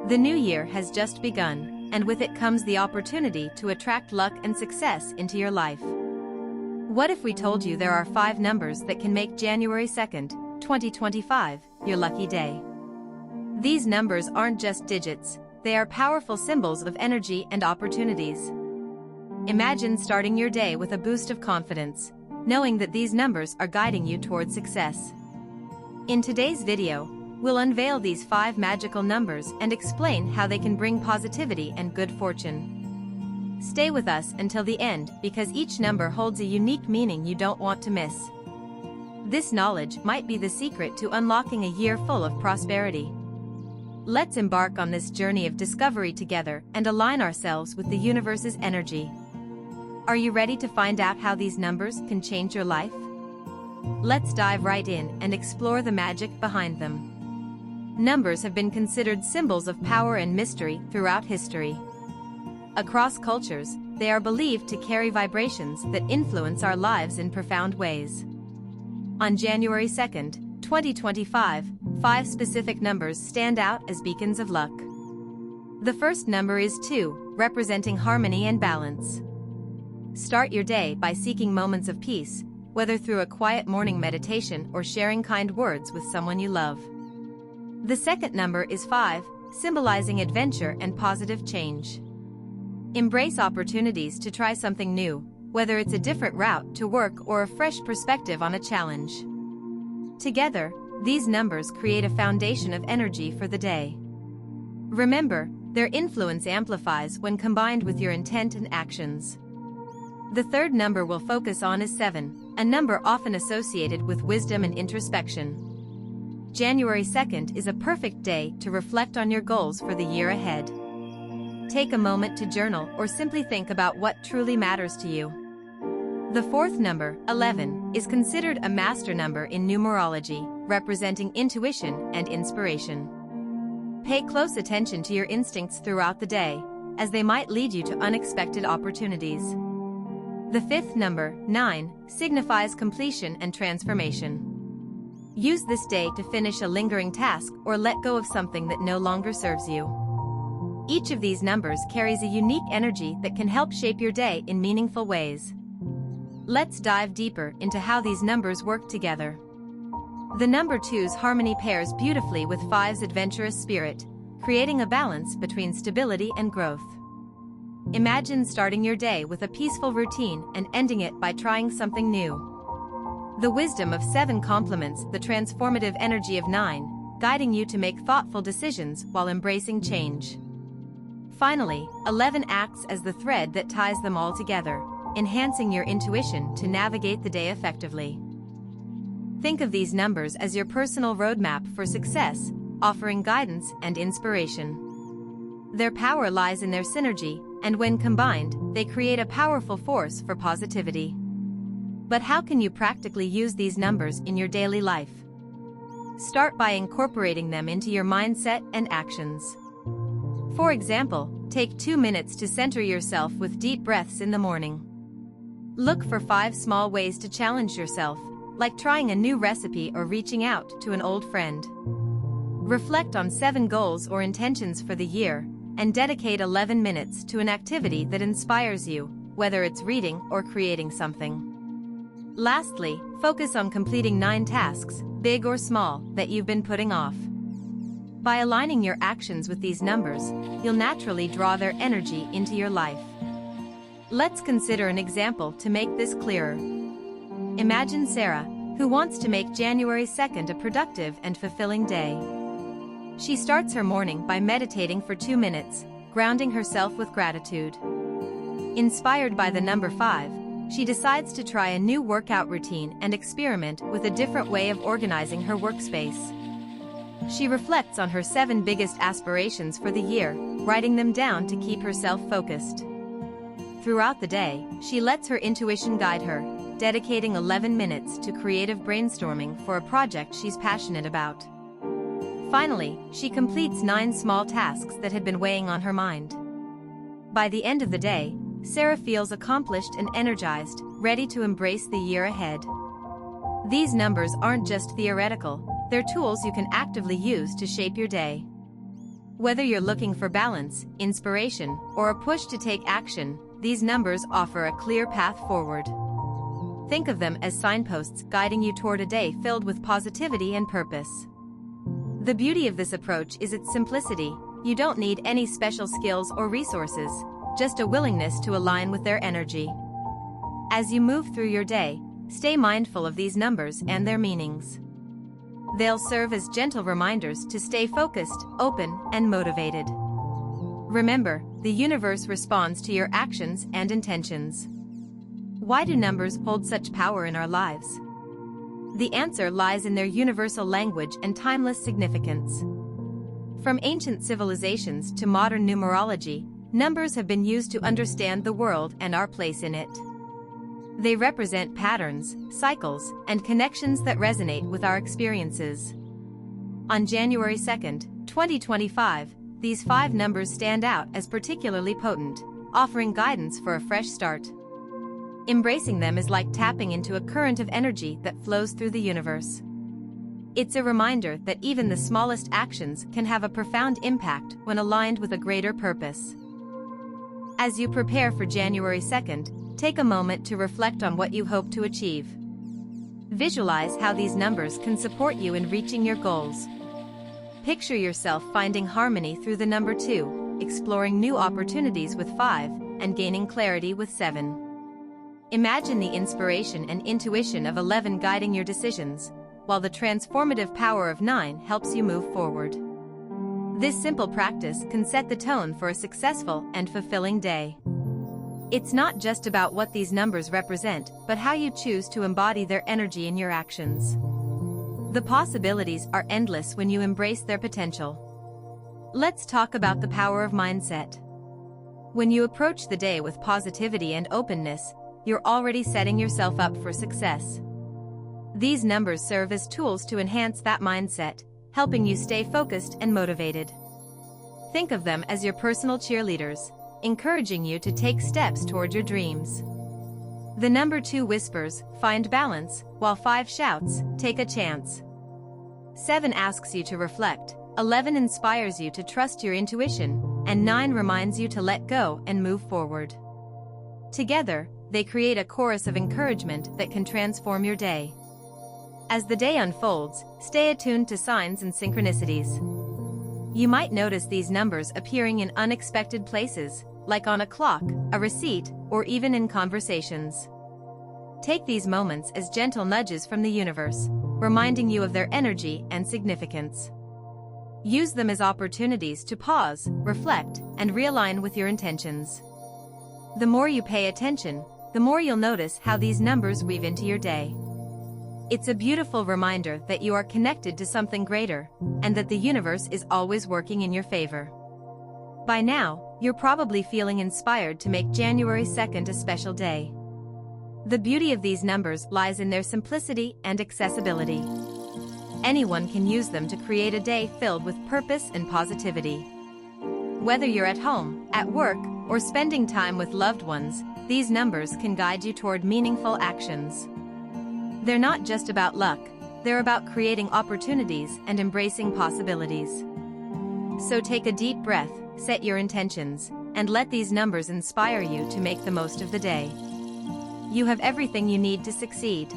The new year has just begun, and with it comes the opportunity to attract luck and success into your life. What if we told you there are 5 numbers that can make January 2nd, 2025, your lucky day? These numbers aren't just digits, they are powerful symbols of energy and opportunities. Imagine starting your day with a boost of confidence, knowing that these numbers are guiding you toward success. In today's video, we'll unveil these 5 magical numbers and explain how they can bring positivity and good fortune. Stay with us until the end because each number holds a unique meaning you don't want to miss. This knowledge might be the secret to unlocking a year full of prosperity. Let's embark on this journey of discovery together and align ourselves with the universe's energy. Are you ready to find out how these numbers can change your life? Let's dive right in and explore the magic behind them. Numbers have been considered symbols of power and mystery throughout history. Across cultures, they are believed to carry vibrations that influence our lives in profound ways. On January 2nd, 2025, 5 specific numbers stand out as beacons of luck. The first number is 2, representing harmony and balance. Start your day by seeking moments of peace, whether through a quiet morning meditation or sharing kind words with someone you love. The second number is 5, symbolizing adventure and positive change. Embrace opportunities to try something new, whether it's a different route to work or a fresh perspective on a challenge. Together, these numbers create a foundation of energy for the day. Remember, their influence amplifies when combined with your intent and actions. The third number we'll focus on is 7, a number often associated with wisdom and introspection. January 2nd is a perfect day to reflect on your goals for the year ahead. Take a moment to journal or simply think about what truly matters to you. The fourth number, 11, is considered a master number in numerology, representing intuition and inspiration. Pay close attention to your instincts throughout the day, as they might lead you to unexpected opportunities. The fifth number, 9, signifies completion and transformation. Use this day to finish a lingering task or let go of something that no longer serves you. Each of these numbers carries a unique energy that can help shape your day in meaningful ways. Let's dive deeper into how these numbers work together. The number 2's harmony pairs beautifully with 5's adventurous spirit, creating a balance between stability and growth. Imagine starting your day with a peaceful routine and ending it by trying something new. The wisdom of 7 complements the transformative energy of 9, guiding you to make thoughtful decisions while embracing change. Finally, 11 acts as the thread that ties them all together, enhancing your intuition to navigate the day effectively. Think of these numbers as your personal roadmap for success, offering guidance and inspiration. Their power lies in their synergy, and when combined, they create a powerful force for positivity. But how can you practically use these numbers in your daily life? Start by incorporating them into your mindset and actions. For example, take 2 minutes to center yourself with deep breaths in the morning. Look for 5 small ways to challenge yourself, like trying a new recipe or reaching out to an old friend. Reflect on 7 goals or intentions for the year, and dedicate 11 minutes to an activity that inspires you, whether it's reading or creating something. Lastly, focus on completing 9 tasks, big or small, that you've been putting off. By aligning your actions with these numbers, you'll naturally draw their energy into your life. Let's consider an example to make this clearer. Imagine Sarah, who wants to make January 2nd a productive and fulfilling day. She starts her morning by meditating for 2 minutes, grounding herself with gratitude. Inspired by the number 5, she decides to try a new workout routine and experiment with a different way of organizing her workspace. She reflects on her 7 biggest aspirations for the year, writing them down to keep herself focused. Throughout the day, she lets her intuition guide her, dedicating 11 minutes to creative brainstorming for a project she's passionate about. Finally, she completes 9 small tasks that had been weighing on her mind. By the end of the day, Sarah feels accomplished and energized, ready to embrace the year ahead. These numbers aren't just theoretical, they're tools you can actively use to shape your day. Whether you're looking for balance, inspiration, or a push to take action, these numbers offer a clear path forward. Think of them as signposts guiding you toward a day filled with positivity and purpose. The beauty of this approach is its simplicity. You don't need any special skills or resources, just a willingness to align with their energy. As you move through your day, stay mindful of these numbers and their meanings. They'll serve as gentle reminders to stay focused, open, and motivated. Remember, the universe responds to your actions and intentions. Why do numbers hold such power in our lives? The answer lies in their universal language and timeless significance. From ancient civilizations to modern numerology, numbers have been used to understand the world and our place in it. They represent patterns, cycles, and connections that resonate with our experiences. On January 2nd, 2025, these 5 numbers stand out as particularly potent, offering guidance for a fresh start. Embracing them is like tapping into a current of energy that flows through the universe. It's a reminder that even the smallest actions can have a profound impact when aligned with a greater purpose. As you prepare for January 2nd, take a moment to reflect on what you hope to achieve. Visualize how these numbers can support you in reaching your goals. Picture yourself finding harmony through the number 2, exploring new opportunities with 5, and gaining clarity with 7. Imagine the inspiration and intuition of 11 guiding your decisions, while the transformative power of 9 helps you move forward. This simple practice can set the tone for a successful and fulfilling day. It's not just about what these numbers represent, but how you choose to embody their energy in your actions. The possibilities are endless when you embrace their potential. Let's talk about the power of mindset. When you approach the day with positivity and openness, you're already setting yourself up for success. These numbers serve as tools to enhance that mindset, helping you stay focused and motivated. Think of them as your personal cheerleaders, encouraging you to take steps toward your dreams. The number 2 whispers, "Find balance," while 5 shouts, "Take a chance." 7 asks you to reflect, 11 inspires you to trust your intuition, and 9 reminds you to let go and move forward. Together, they create a chorus of encouragement that can transform your day. As the day unfolds, stay attuned to signs and synchronicities. You might notice these numbers appearing in unexpected places, like on a clock, a receipt, or even in conversations. Take these moments as gentle nudges from the universe, reminding you of their energy and significance. Use them as opportunities to pause, reflect, and realign with your intentions. The more you pay attention, the more you'll notice how these numbers weave into your day. It's a beautiful reminder that you are connected to something greater, and that the universe is always working in your favor. By now, you're probably feeling inspired to make January 2nd a special day. The beauty of these numbers lies in their simplicity and accessibility. Anyone can use them to create a day filled with purpose and positivity. Whether you're at home, at work, or spending time with loved ones, these numbers can guide you toward meaningful actions. They're not just about luck, they're about creating opportunities and embracing possibilities. So take a deep breath, set your intentions, and let these numbers inspire you to make the most of the day. You have everything you need to succeed.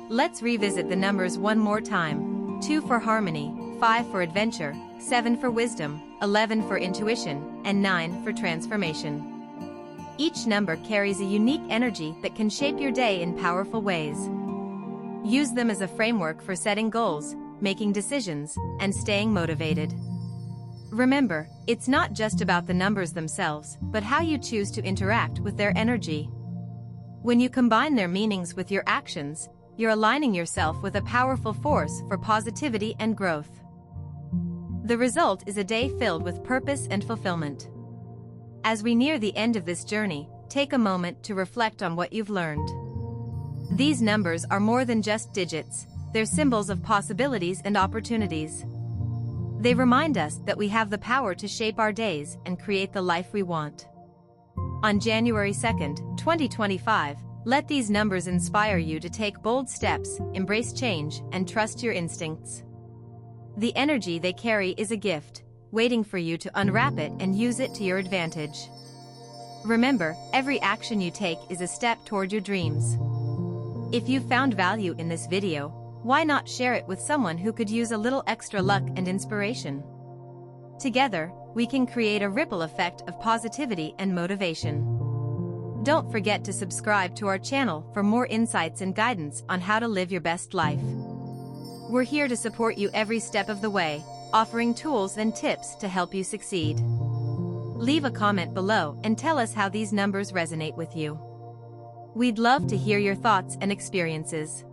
Let's revisit the numbers one more time: 2 for harmony, 5 for adventure, 7 for wisdom, 11 for intuition, and 9 for transformation. Each number carries a unique energy that can shape your day in powerful ways. Use them as a framework for setting goals, making decisions, and staying motivated. Remember, it's not just about the numbers themselves, but how you choose to interact with their energy. When you combine their meanings with your actions, you're aligning yourself with a powerful force for positivity and growth. The result is a day filled with purpose and fulfillment. As we near the end of this journey, take a moment to reflect on what you've learned. These numbers are more than just digits, they're symbols of possibilities and opportunities. They remind us that we have the power to shape our days and create the life we want. On January 2nd, 2025, let these numbers inspire you to take bold steps, embrace change, and trust your instincts. The energy they carry is a gift, waiting for you to unwrap it and use it to your advantage. Remember, every action you take is a step toward your dreams. If you found value in this video, why not share it with someone who could use a little extra luck and inspiration? Together, we can create a ripple effect of positivity and motivation. Don't forget to subscribe to our channel for more insights and guidance on how to live your best life. We're here to support you every step of the way, offering tools and tips to help you succeed. Leave a comment below and tell us how these numbers resonate with you. We'd love to hear your thoughts and experiences.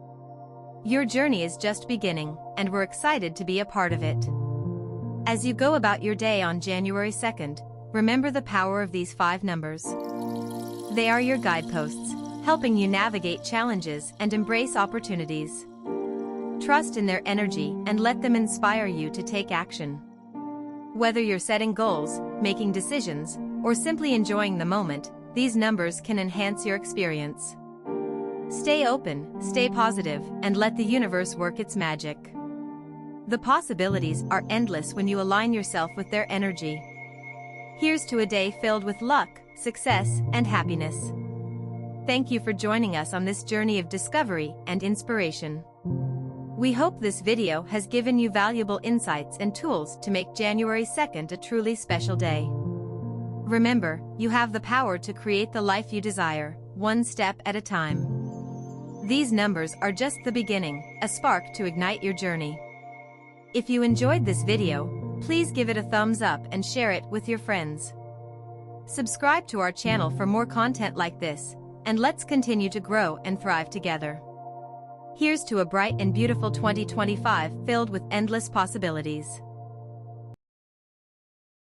Your journey is just beginning, and we're excited to be a part of it. As you go about your day on January 2nd, remember the power of these 5 numbers. They are your guideposts, helping you navigate challenges and embrace opportunities. Trust in their energy and let them inspire you to take action. Whether you're setting goals, making decisions, or simply enjoying the moment, these numbers can enhance your experience. Stay open, stay positive, and let the universe work its magic. The possibilities are endless when you align yourself with their energy. Here's to a day filled with luck, success, and happiness. Thank you for joining us on this journey of discovery and inspiration. We hope this video has given you valuable insights and tools to make January 2nd a truly special day. Remember, you have the power to create the life you desire, one step at a time. These numbers are just the beginning, a spark to ignite your journey. If you enjoyed this video, please give it a thumbs up and share it with your friends. Subscribe to our channel for more content like this, and let's continue to grow and thrive together. Here's to a bright and beautiful 2025 filled with endless possibilities.